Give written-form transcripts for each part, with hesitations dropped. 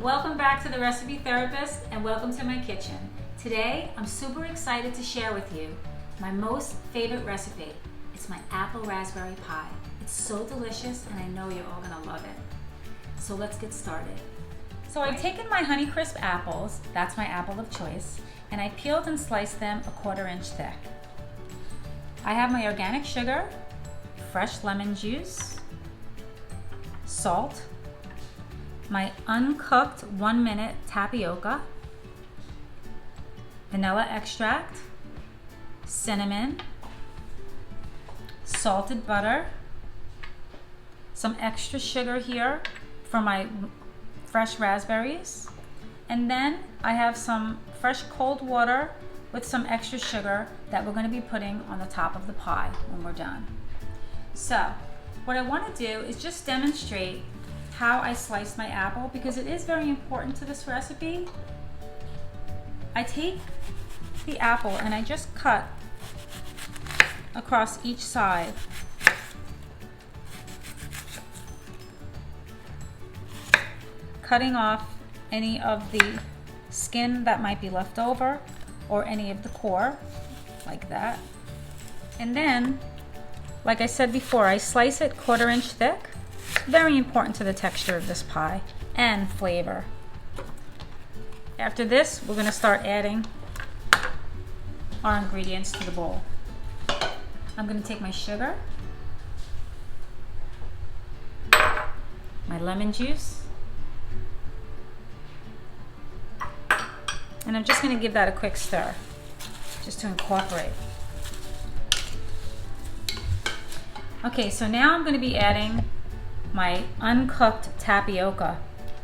Welcome back to the Recipe Therapist and welcome to my kitchen. Today, I'm super excited to share with you my most favorite recipe. It's my apple raspberry pie. It's so delicious and I know you're all gonna love it. So let's get started. So I've taken my Honeycrisp apples, that's my apple of choice, and I peeled and sliced them a 1/4 inch thick. I have my organic sugar, fresh lemon juice, salt, my uncooked 1-minute tapioca, vanilla extract, cinnamon, salted butter, some extra sugar here for my fresh raspberries, and then I have some fresh cold water with some extra sugar that we're going to be putting on the top of the pie when we're done. So what I want to do is just demonstrate how I sliced my apple because it is very important to this recipe. I take the apple and I just cut across each side. Cutting off any of the skin that might be left over or any of the core, like that. And then, like I said before, I slice it 1/4 inch thick. Very important to the texture of this pie and flavor. After this, we're going to start adding our ingredients to the bowl. I'm going to take my sugar, my lemon juice, and I'm just going to give that a quick stir just to incorporate. Okay, so now I'm going to be adding my uncooked tapioca.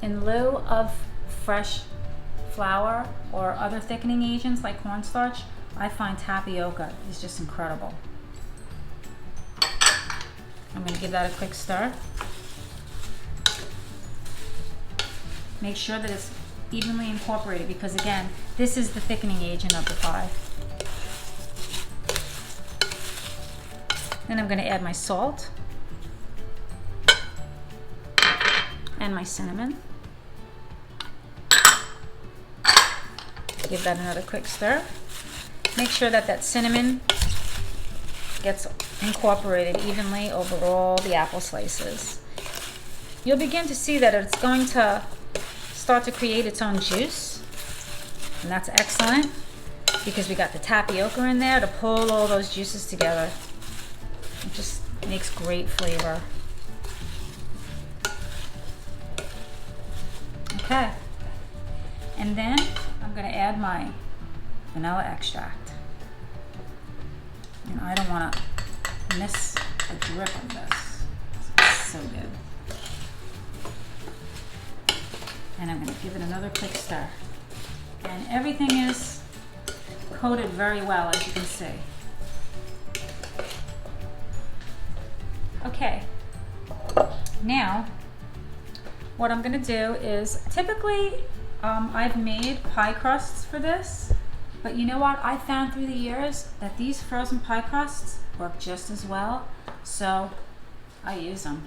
In lieu of fresh flour or other thickening agents like cornstarch, I find tapioca is just incredible. I'm going to give that a quick stir. Make sure that it's evenly incorporated because again, this is the thickening agent of the pie. Then I'm going to add my salt and my cinnamon. Give that another quick stir. Make sure that that cinnamon gets incorporated evenly over all the apple slices. You'll begin to see that it's going to start to create its own juice, and that's excellent because we got the tapioca in there to pull all those juices together. It just makes great flavor. Okay, and then I'm going to add my vanilla extract. And I don't want to miss a drip of this. It's so good. And I'm going to give it another quick stir. And everything is coated very well, as you can see. Okay, now what I'm going to do is, typically I've made pie crusts for this, but you know what? I found through the years that these frozen pie crusts work just as well, so I use them.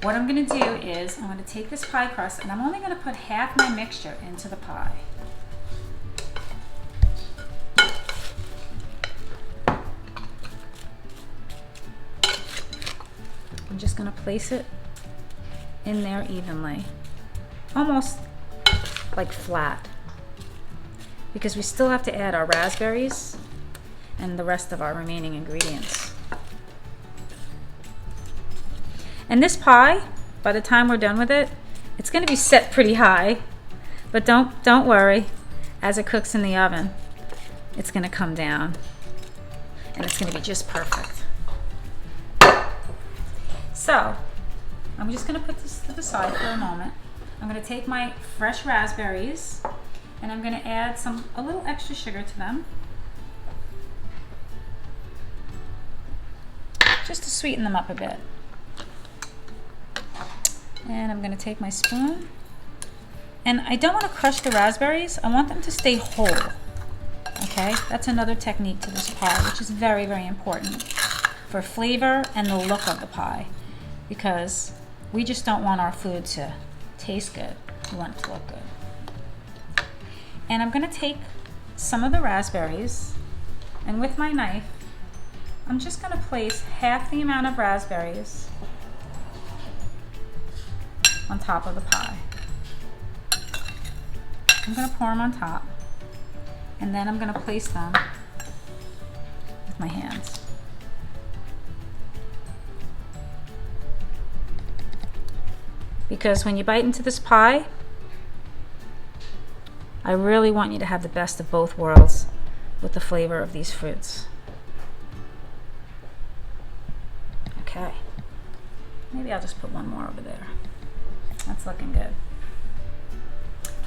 What I'm going to do is I'm going to take this pie crust and I'm only going to put half my mixture into the pie. I'm just going to place it in there evenly, almost like flat, because we still have to add our raspberries and the rest of our remaining ingredients. And this pie, by the time we're done with it, it's going to be set pretty high, but don't worry, as it cooks in the oven, it's going to come down and it's going to be just perfect. So I'm just going to put this to the side for a moment. I'm going to take my fresh raspberries and I'm going to add a little extra sugar to them, just to sweeten them up a bit. And I'm going to take my spoon, and I don't want to crush the raspberries. I want them to stay whole. Okay, that's another technique to this pie, which is very, very important for flavor and the look of the pie, because we just don't want our food to taste good. You want it to look good. And I'm gonna take some of the raspberries, and with my knife, I'm just gonna place half the amount of raspberries on top of the pie. I'm gonna pour them on top, and then I'm gonna place them with my hands. Because when you bite into this pie, I really want you to have the best of both worlds with the flavor of these fruits. Okay, maybe I'll just put one more over there. That's looking good.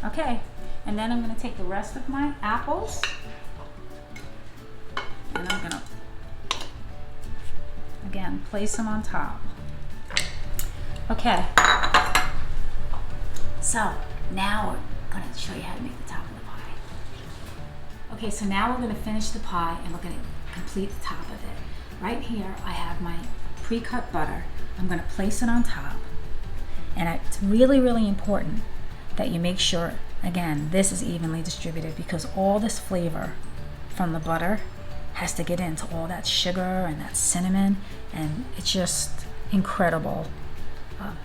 Okay, and then I'm gonna take the rest of my apples and I'm gonna, again, place them on top. Okay, so now we're gonna show you how to make the top of the pie. Okay, so now we're gonna finish the pie and we're gonna complete the top of it. Right here, I have my pre-cut butter. I'm gonna place it on top. And it's really, really important that you make sure, again, this is evenly distributed because all this flavor from the butter has to get into all that sugar and that cinnamon, and it's just incredible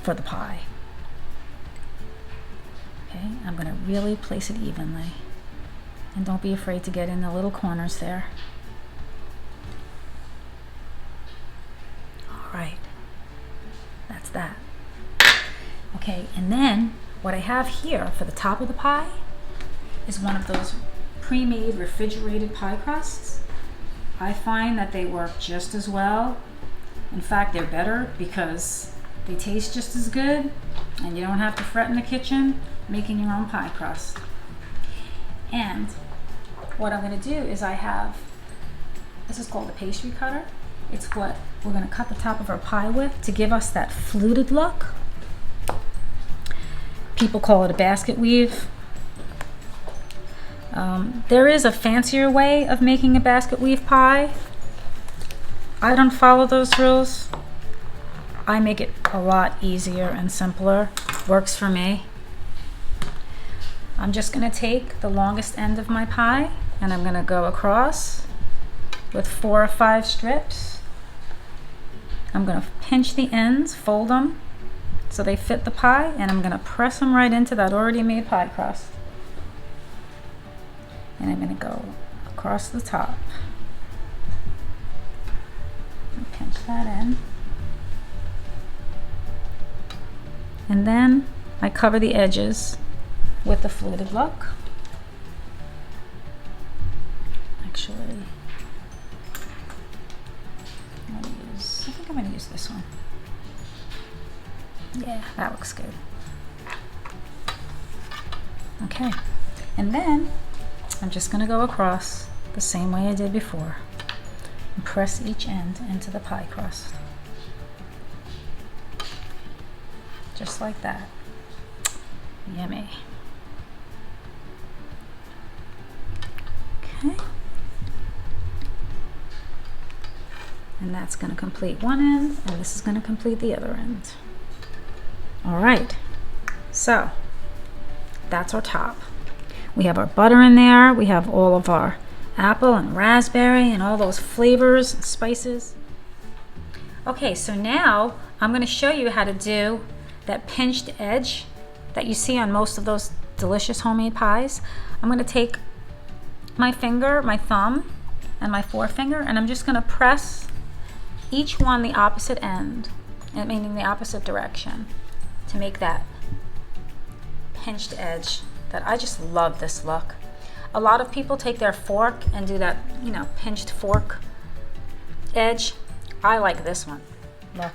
for the pie. Okay, I'm gonna really place it evenly. And don't be afraid to get in the little corners there. All right, that's that. Okay, and then what I have here for the top of the pie is one of those pre-made refrigerated pie crusts. I find that they work just as well. In fact, they're better because they taste just as good and you don't have to fret in the kitchen making your own pie crust. And what I'm going to do is I have, this is called a pastry cutter. It's what we're going to cut the top of our pie with to give us that fluted look. People call it a basket weave. There is a fancier way of making a basket weave pie. I don't follow those rules. I make it a lot easier and simpler. Works for me. I'm just going to take the longest end of my pie and I'm going to go across with 4 or 5 strips. I'm going to pinch the ends, fold them so they fit the pie, and I'm going to press them right into that already made pie crust. And I'm going to go across the top and pinch that in. And then I cover the edges with the fluted look. Actually, I think I'm going to use this one. Yeah, that looks good. Okay, and then I'm just going to go across the same way I did before and press each end into the pie crust. Just like that. Yummy. Okay. And that's going to complete one end, and this is going to complete the other end. All right, so that's our top. We have our butter in there. We have all of our apple and raspberry and all those flavors and spices. Okay, so now I'm going to show you how to do that pinched edge that you see on most of those delicious homemade pies. I'm going to take my finger, my thumb, and my forefinger, and I'm just going to press each one the opposite end, meaning the opposite direction, to make that pinched edge. That I just love this look. A lot of people take their fork and do that, you know, pinched fork edge. I like this one. Look,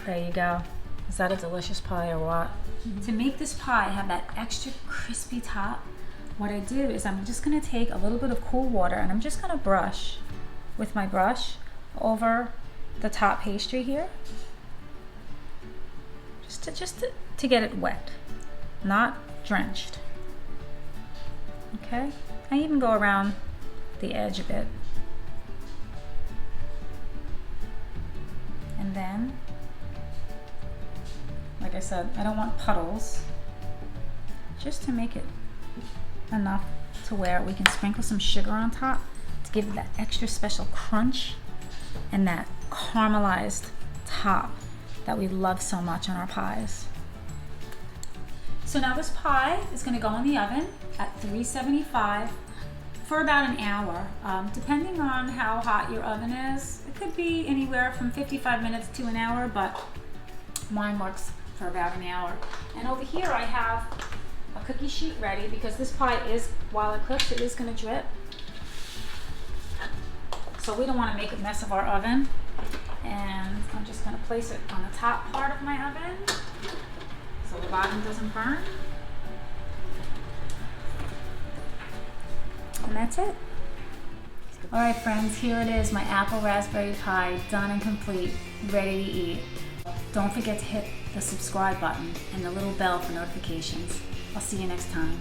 there you go. Is that a delicious pie or what? To make this pie have that extra crispy top, what I do is I'm just going to take a little bit of cool water and I'm just going to brush with my brush over the top pastry here, just to get it wet, not drenched. Okay, I even go around the edge a bit, and then, like I said, I don't want puddles, just to make it enough to where we can sprinkle some sugar on top to give it that extra special crunch and that caramelized top that we love so much on our pies. So now this pie is going to go in the oven at 375 for about an hour. Depending on how hot your oven is, it could be anywhere from 55 minutes to an hour, but mine works for about an hour. And over here I have a cookie sheet ready because this pie is, while it cooks, it is going to drip. So we don't want to make a mess of our oven. And I'm just going to place it on the top part of my oven so the bottom doesn't burn. And that's it. All right, friends, here it is, my apple raspberry pie, done and complete, ready to eat. Don't forget to hit the subscribe button and the little bell for notifications. I'll see you next time.